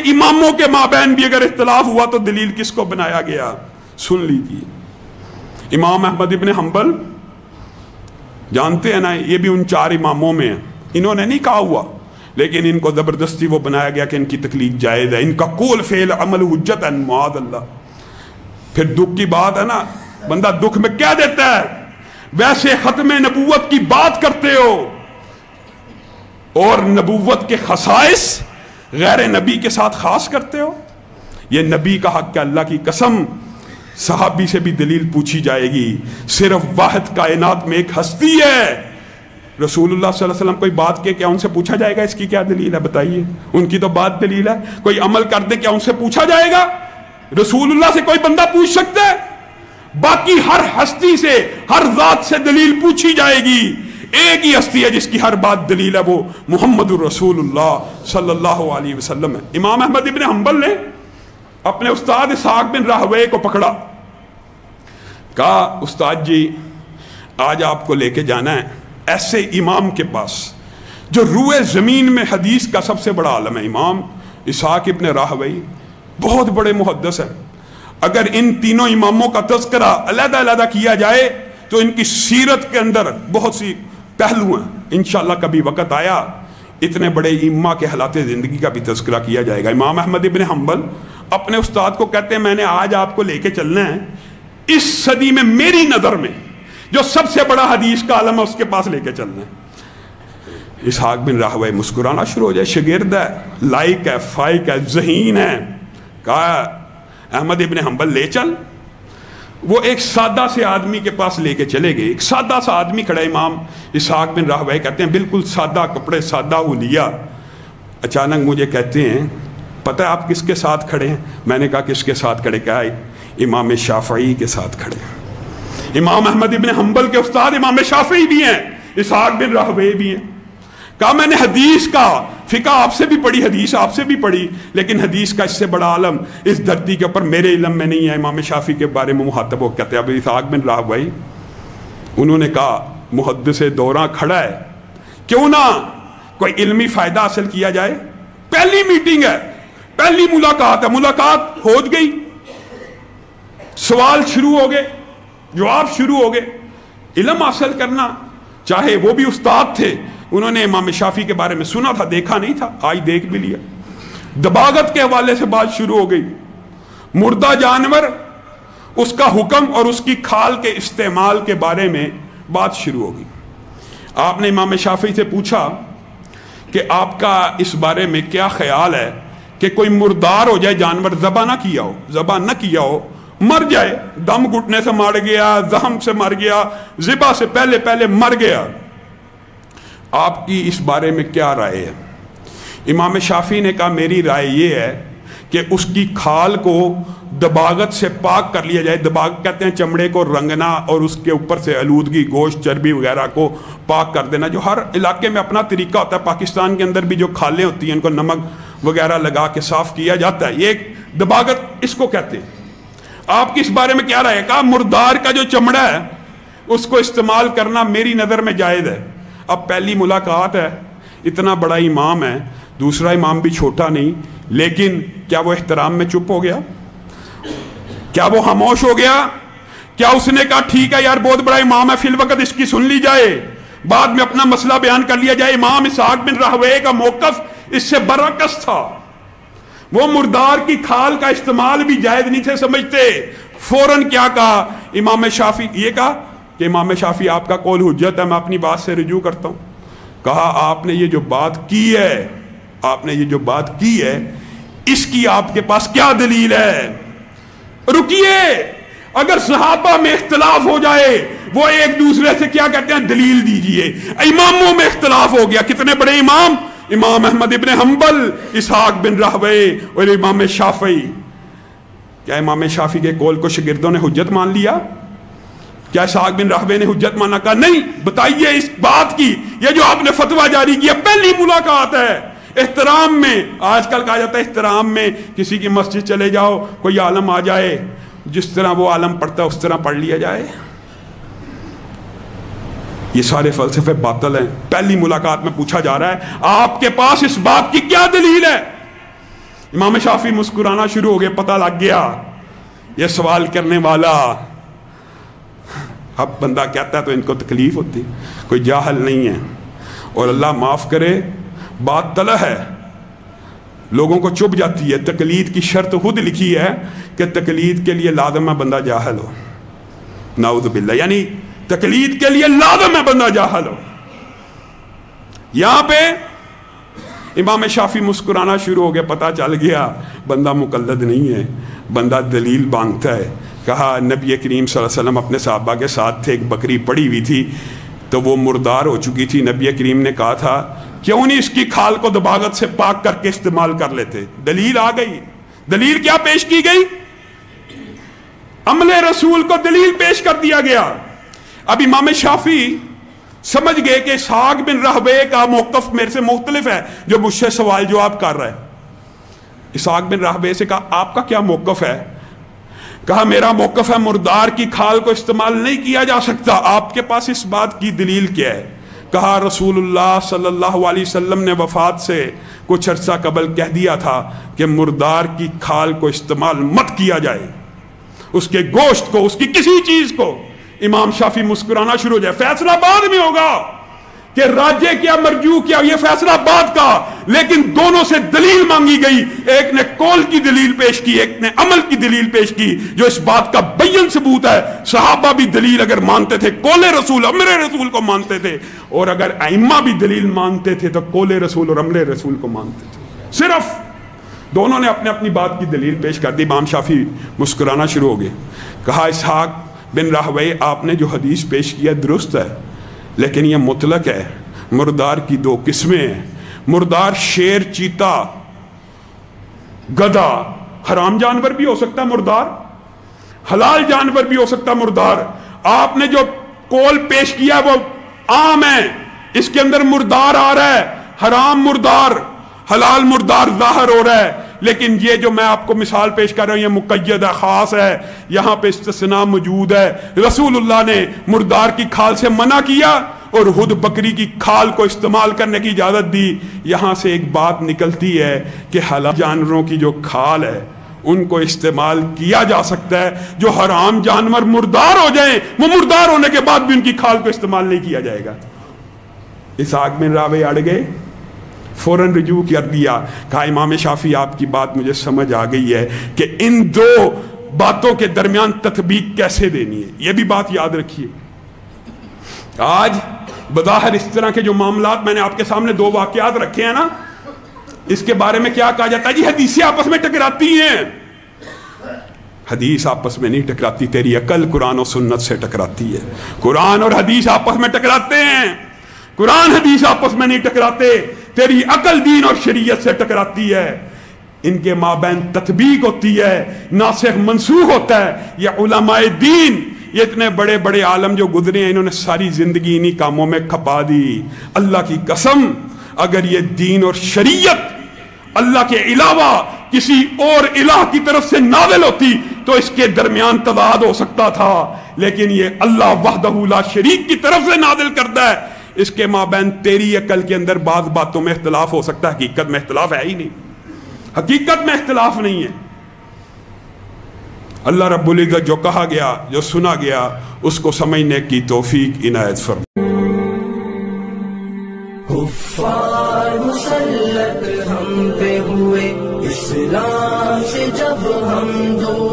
इमामों के माबैन भी अगर इख्तिलाफ हुआ तो दलील किसको बनाया गया? सुन लीजिए, इमाम अहमद इब्न हंबल जानते हैं ना, ये भी उन 4 इमामों में है। इन्होंने नहीं कहा हुआ, लेकिन इनको ज़बरदस्ती वो बनाया गया कि इनकी तकलीफ जायज़ है, इनका कौल फेल अमल हुज्जत है, मुआज़ल्लाह। फिर दुख की बात है ना, बंदा दुख में क्या देता है, वैसे खत्म नबूवत की बात करते हो और नबूवत के खसाइस गैर नबी के साथ खास करते हो। ये नबी का हक है, अल्लाह की कसम सहाबी से भी दलील पूछी जाएगी। सिर्फ वाहिद कायनात में एक हस्ती है, रसूलुल्लाह सल्लल्लाहु अलैहि वसल्लम कोई बात के क्या उनसे पूछा जाएगा इसकी क्या दलील है? बताइए, उनकी तो बात दलील है। कोई अमल कर दे क्या उनसे पूछा जाएगा? रसूलुल्लाह से कोई बंदा पूछ सकता है? बाकी हर हस्ती से, हर जात से दलील पूछी जाएगी। एक ही हस्ती है जिसकी हर बात दलील है, वो मुहम्मदुर रसूलुल्लाह सल्लल्लाहु अलैहि वसल्लम है। इमाम अहमद इब्न हंबल ने अपने उस्ताद इसहाक बिन राहवे को पकड़ा, कहा उस्ताद जी आज आपको लेके जाना है ऐसे इमाम के पास जो रूए ज़मीन में हदीस का सबसे बड़ा आलम है। इमाम इसहाक इब्न राहवे बहुत बड़े मुहद्दिस हैं। अगर इन तीनों इमामों का तज़किरा अलग-अलग किया जाए तो इनकी सीरत के अंदर बहुत सी पहलू हैं। इंशाअल्लाह कभी वक़्त आया इतने बड़े इम्मा के हालात ज़िंदगी का भी तज़किरा किया जाएगा। इमाम अहमद इब्न हंबल अपने उस्ताद को कहते हैं मैंने आज आपको लेके चलना है इस सदी में मेरी नज़र में जो सबसे बड़ा हदीस का आलम है उसके पास लेके चलना है। इसहाक बिन राहवे मुस्कुराना शुरू हो जाए, शागिर्द है, लाइक है, फाइक है, ज़हीन है। कहा अहमद इब्न हंबल ले चल। वो एक सादा से आदमी के पास लेके चले गए। एक सादा सा आदमी खड़ा, इमाम इसहाक बिन राहवे कहते हैं बिल्कुल सादा कपड़े, सादा हुलिया। अचानक मुझे कहते हैं पता है आप किसके साथ खड़े हैं? मैंने कहा किसके साथ खड़े? कहा इमाम शाफई के साथ खड़े। इमाम अहमद इब्न हंबल के उस्ताद इमाम शाफई भी हैं, इसहाक बिन राहवे भी हैं। कहा मैंने हदीस का फिका आपसे भी पढ़ी, हदीस आपसे भी पढ़ी, लेकिन हदीस का इससे बड़ा आलम इस धरती के ऊपर मेरे इल्म में नहीं है। इमाम शाफी के बारे में मुहातब हो कहते हैं अब इसहाक बिन राहवे, उन्होंने कहा मुहद्दिस दौरा खड़ा है, क्यों ना कोई इल्मी फायदा हासिल किया जाए। पहली मीटिंग है, पहली मुलाकात है, मुलाकात हो गई, सवाल शुरू हो गए, जवाब शुरू हो गए। इल्म हासिल करना, चाहे वो भी उस्ताद थे, उन्होंने इमाम शाफी के बारे में सुना था, देखा नहीं था, आज देख भी लिया। दबागत के हवाले से बात शुरू हो गई, मुर्दा जानवर, उसका हुक्म और उसकी खाल के इस्तेमाल के बारे में बात शुरू होगी। आपने इमाम शाफी से पूछा कि आपका इस बारे में क्या ख्याल है कि कोई मुर्दार हो जाए, जानवर ज़बा ना किया हो, ज़बा न किया हो, मर जाए, दम घुटने से मर गया, जहम से मर गया, ज़िबा से पहले पहले मर गया, आपकी इस बारे में क्या राय है? इमाम शाफी ने कहा मेरी राय ये है कि उसकी खाल को दबागत से पाक कर लिया जाए। दबागत कहते हैं चमड़े को रंगना और उसके ऊपर से आलूदगी, गोश्त, चर्बी वगैरह को पाक कर देना। जो हर इलाके में अपना तरीका होता है, पाकिस्तान के अंदर भी जो खालें होती हैं उनको नमक वगैरह लगा के साफ किया जाता है, ये एक दबागत इसको कहते हैं। आपकी इस बारे में क्या राय है? कहा मुर्दार का जो चमड़ा है उसको इस्तेमाल करना मेरी नज़र में जायज़ है। अब पहली मुलाकात है, इतना बड़ा इमाम है, दूसरा इमाम भी छोटा नहीं, लेकिन क्या वो एहतराम में चुप हो गया? क्या वो खामोश हो गया? क्या उसने कहा ठीक है यार बहुत बड़ा इमाम है, फिल वक्त इसकी सुन ली जाए, बाद में अपना मसला बयान कर लिया जाए? इमाम इसहाक बिन राहवे का मौक़िफ़ इससे बरअक्स था। वो मुर्दार की खाल का इस्तेमाल भी जायज़ नहीं थे समझते। फौरन क्या कहा इमाम शाफी? ये कहा कि इमाम शाफी आपका कौल हुज्जत है, मैं अपनी बात से रुजू करता हूँ। कहा आपने ये जो बात की है, आपने ये जो बात की है, इसकी आपके पास क्या दलील है? रुकिए, अगर सहाबा में इख्तिलाफ हो जाए वो एक दूसरे से क्या कहते हैं? दलील दीजिए। इमामों में इख्तिलाफ हो गया, कितने बड़े इमाम? इमाम अहमद इब्न हंबल, इसहाक बिन राहवे और इमाम शाफी। क्या इमाम शाफी के कौल को शागिर्दों ने हुज्जत मान लिया? क्या इसहाक बिन राहवे ने हुज्जत माना? कहा नहीं। बताइए इस बात की, ये जो आपने फतवा जारी किया, पहली मुलाकात है, एहतराम में, आजकल कहा जाता है एहतराम में किसी की मस्जिद चले जाओ, कोई आलम आ जाए, जिस तरह वो आलम पढ़ता है उस तरह पढ़ लिया जाए। ये सारे फलसफे बातिल हैं। पहली मुलाकात में पूछा जा रहा है आपके पास इस बात की क्या दलील है? امام شافعی مسکرانا شروع ہو گئے، پتہ لگ گیا یہ سوال کرنے والا، اب بندہ کہتا ہے تو ان کو تکلیف ہوتی، کوئی جاہل نہیں ہے، اور اللہ معاف کرے بات طلح ہے، لوگوں کو چبھ جاتی ہے۔ تقلید کی شرط خود لکھی ہے کہ تقلید کے لیے لازم ہے بندہ جاہل ہو، نعوذ باللہ، یعنی تقلید کے لیے لازم ہے بندہ جاہل ہو۔ یہاں پہ امام شافعی مسکرانا شروع ہو گیا، پتہ چل گیا بندہ مقلد نہیں ہے، بندہ دلیل مانگتا ہے۔ کہا نبی کریم صلی اللہ علیہ وسلم اپنے صحابہ کے ساتھ تھے، ایک بکری پڑی ہوئی تھی تو وہ مردار ہو چکی تھی، نبی کریم نے کہا تھا کیوں نہیں اس کی کھال کو دباغت سے پاک کر کے استعمال کر لیتے؟ دلیل آ گئی۔ دلیل کیا پیش کی گئی؟ عمل رسول کو دلیل پیش کر دیا گیا۔ اب امام شافعی سمجھ گئے کہ اسحاق بن راہوے کا موقف میرے سے مختلف ہے جو مجھ سے سوال جواب کر رہا ہے۔ اسحاق بن راہوے سے کہا آپ کا کیا موقف ہے؟ کہا میرا موقف ہے مردار کی کھال کو استعمال نہیں کیا جا سکتا، آپ کے پاس اس بات کی دلیل کیا ہے؟ کہا رسول اللہ صلی اللہ علیہ وسلم نے وفات سے کچھ عرصہ قبل کہہ دیا تھا کہ مردار کی کھال کو استعمال مت کیا جائے، اس کے گوشت کو، اس کی کسی چیز کو۔ امام شافعی مسکرانا شروع ہو جائے، فیصلہ بعد میں ہوگا کہ راجے کیا مرجو کیا، یہ فیصلہ بعد کا، لیکن دونوں سے دلیل مانگی گئی، ایک نے قول کی دلیل پیش کی، ایک نے عمل کی دلیل پیش کی، جو اس بات کا بین ثبوت ہے۔ صحابہ بھی دلیل اگر مانتے تھے قول رسول، امر رسول کو مانتے تھے، اور اگر ائمہ بھی دلیل مانتے تھے تو قول رسول اور امر رسول کو مانتے تھے۔ صرف دونوں نے اپنے اپنی بات کی دلیل پیش کر دی۔ امام شافعی مسکرانا شروع ہو گئے، کہا اسحاق بن راہوے آپ نے جو حدیث پیش کیا درست ہے، لیکن یہ مطلق ہے، مردار کی دو قسمیں ہیں، مردار شیر، چیتا، گدھا، حرام جانور بھی ہو سکتا ہے مردار، حلال جانور بھی ہو سکتا ہے مردار۔ آپ نے جو قول پیش کیا وہ عام ہے، اس کے اندر مردار آ رہا ہے، حرام مردار، حلال مردار ظاہر ہو رہا ہے، لیکن یہ جو میں آپ کو مثال پیش کر رہا ہوں یہ مقید ہے، خاص ہے، یہاں پہ استثناء موجود ہے۔ رسول اللہ نے مردار کی کھال سے منع کیا اور خود بکری کی کھال کو استعمال کرنے کی اجازت دی۔ یہاں سے ایک بات نکلتی ہے کہ حلال جانوروں کی جو کھال ہے ان کو استعمال کیا جا سکتا ہے، جو حرام جانور مردار ہو جائیں وہ مردار ہونے کے بعد بھی ان کی کھال کو استعمال نہیں کیا جائے گا۔ اسحاق بن راہوے اڑ گئے، فوراً رجوع کر دیا، کہا امام شافعی آپ کی بات مجھے سمجھ آ گئی ہے کہ ان دو باتوں کے درمیان تطبیق کیسے دینی ہے، یہ بھی بات یاد رکھیے۔ آج بظاہر اس طرح کے جو معاملات میں نے آپ کے سامنے دو واقعات رکھے ہیں نا، اس کے بارے میں کیا کہا جاتا ہے؟ جی حدیثیں آپس میں ٹکراتی ہیں۔ حدیث آپس میں نہیں ٹکراتی، تیری عقل قرآن و سنت سے ٹکراتی ہے۔ قرآن اور حدیث آپس میں ٹکراتے ہیں، قرآن حدیث آپس میں نہیں ٹکراتے، تیری عقل دین اور شریعت سے ٹکراتی ہے۔ ان کے مابین تطبیق ہوتی ہے، ناسخ منسوخ ہوتا ہے۔ یہ علماء دین، یہ اتنے بڑے بڑے عالم جو گزرے ہیں، انہوں نے ساری زندگی انہی کاموں میں کھپا دی۔ اللہ کی قسم اگر یہ دین اور شریعت اللہ کے علاوہ کسی اور الہ کی طرف سے نازل ہوتی تو اس کے درمیان تضاد ہو سکتا تھا، لیکن یہ اللہ وحدہ لا شریک کی طرف سے نازل کرتا ہے۔ اس کے مابین تیری عقل کے اندر بعض باتوں میں اختلاف ہو سکتا ہے، حقیقت میں اختلاف ہے ہی نہیں، حقیقت میں اختلاف نہیں ہے۔ اللہ رب العزت جو کہا گیا، جو سنا گیا، اس کو سمجھنے کی توفیق عنایت فرمائے۔ کفار مسلط ہم پہ ہوئے، اسلام سے جب ہم دور